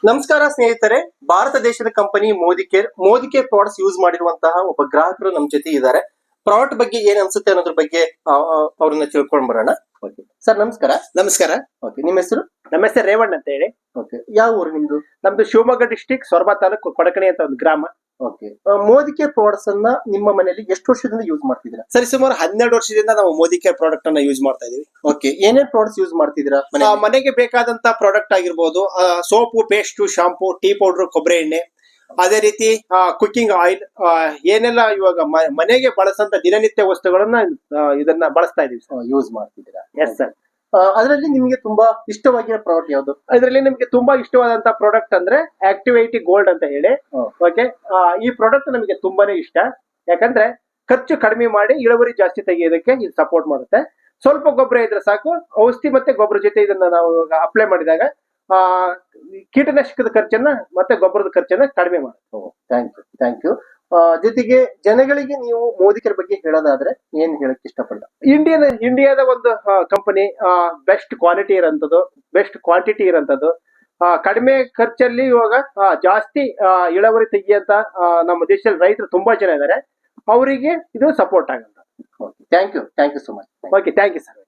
ನಮಸ್ಕಾರ ಸ್ನೇಹಿತರೆ, ಭಾರತ ದೇಶದ ಕಂಪನಿ ಮೋದಿಕೇರ್ ಪ್ರಾಡಕ್ಟ್ಸ್ ಯೂಸ್ ಮಾಡಿರುವಂತಹ ಒಬ್ಬ ಗ್ರಾಹಕರು ನಮ್ಮ ಜೊತೆ ಇದ್ದಾರೆ. ಪ್ರಾಡಕ್ಟ್ ಬಗ್ಗೆ ಏನ್ ಅನ್ಸುತ್ತೆ ಅನ್ನೋದ್ರ ಬಗ್ಗೆ ಅವ್ರನ್ನ ತಿಳ್ಕೊಂಡ್ ಬರೋಣ. ಓಕೆ ಸರ್, ನಮಸ್ಕಾರ. ನಮಸ್ಕಾರ. ಓಕೆ, ನಿಮ್ಮ ಹೆಸರು? ನಮ್ಮ ಹೆಸರು ರೇವಣ್ಣ ಅಂತ ಹೇಳಿ. ಓಕೆ, ಯಾವ ಊರು ನಿಮ್ದು? ನಮ್ದು ಶಿವಮೊಗ್ಗ ಡಿಸ್ಟಿಕ್ ಸೊರಬ ತಾಲೂಕು ಕೊಡಕಣಿ ಅಂತ ಒಂದು ಗ್ರಾಮ. ಓಕೆ, ಮೋದಿಕೇರ್ ಪ್ರಾಡಕ್ಟ್ಸ್ ಅನ್ನ ನಿಮ್ಮ ಮನೆಯಲ್ಲಿ ಎಷ್ಟು ವರ್ಷದಿಂದ ಯೂಸ್ ಮಾಡ್ತಿದ್ದೀರಾ? ಸರಿ, ಸುಮಾರು 12 ವರ್ಷದಿಂದ ನಾವು ಮೋದಿಕೇರ್ ಪ್ರಾಡಕ್ಟ್ ಅನ್ನ ಯೂಸ್ ಮಾಡ್ತಾ ಇದೀವಿ. ಓಕೆ, ಏನೇನ್ ಪ್ರಾಡಕ್ಟ್ಸ್ ಯೂಸ್ ಮಾಡ್ತಿದ್ದೀರಾ? ಮನೆಗೆ ಬೇಕಾದಂತ ಪ್ರಾಡಕ್ಟ್ ಆಗಿರ್ಬೋದು, soap, paste, shampoo, tea powder, ಕೊಬ್ಬರಿ ಎಣ್ಣೆ, ಅದೇ ರೀತಿ ಕುಕಿಂಗ್ ಆಯಿಲ್, ಏನೆಲ್ಲ ಇವಾಗ ಮನೆಗೆ ಬಳಸಂತ ದಿನನಿತ್ಯ ವಸ್ತುಗಳನ್ನ ಇದನ್ನ ಬಳಸ್ತಾ ಇದೀವಿ, ಯೂಸ್ ಮಾಡ್ತಿದ್ದೀರಾ? Yes sir. ಅದರಲ್ಲಿ ನಿಮಗೆ ತುಂಬಾ ಇಷ್ಟವಾಗಿರೋ ಪ್ರಾಡಕ್ಟ್ ಯಾವುದು? ಇದರಲ್ಲಿ ನಮಗೆ ತುಂಬಾ ಇಷ್ಟವಾದಂತ ಪ್ರಾಡಕ್ಟ್ ಅಂದ್ರೆ ಆಕ್ಟಿವೇಟಿ ಗೋಲ್ಡ್ ಅಂತ ಹೇಳಿ. ಓಕೆ, ಈ ಪ್ರಾಡಕ್ಟ್ ನಮಗೆ ತುಂಬಾನೇ ಇಷ್ಟ. ಯಾಕಂದ್ರೆ ಖರ್ಚು ಕಡಿಮೆ ಮಾಡಿ ಇಳುವರಿ ಜಾಸ್ತಿ ತೆಗೆಯೋದಕ್ಕೆ ಇದು ಸಪೋರ್ಟ್ ಮಾಡುತ್ತೆ. ಸ್ವಲ್ಪ ಗೊಬ್ಬರ ಇದ್ರೆ ಸಾಕು, ಔಷಧಿ ಮತ್ತೆ ಗೊಬ್ಬರ ಜೊತೆ ಇದನ್ನ ನಾವು ಅಪ್ಲೈ ಮಾಡಿದಾಗ ಕೀಟನಾಶಕದ ಖರ್ಚನ್ನ ಮತ್ತೆ ಗೊಬ್ಬರದ ಖರ್ಚನ್ನ ಕಡಿಮೆ ಮಾಡುತ್ತೆ. Thank you. ಜೊತೆಗೆ ಜನಗಳಿಗೆ ನೀವು ಮೋದಿಕೇರ್ ಬಗ್ಗೆ ಹೇಳೋದಾದ್ರೆ ಏನ್ ಹೇಳಕ್ ಇಷ್ಟಪಡ್ತ? ಇಂಡಿಯಾದ ಒಂದು ಕಂಪನಿ, ಬೆಸ್ಟ್ ಕ್ವಾಲಿಟಿ ಇರೋಂಥದ್ದು, ಬೆಸ್ಟ್ ಕ್ವಾಂಟಿಟಿ ಇರೋಂಥದ್ದು, ಕಡಿಮೆ ಖರ್ಚಲ್ಲಿ ಇವಾಗ ಜಾಸ್ತಿ ಇಳುವರಿ ತೆಗಿಯಂತ ನಮ್ಮ ದೇಶದಲ್ಲಿ ರೈತರು ತುಂಬಾ ಜನ ಇದ್ದಾರೆ. ಅವರಿಗೆ ಇದು ಸಪೋರ್ಟ್ ಆಗುತ್ತೆ. Thank you so much. Okay, thank you sir.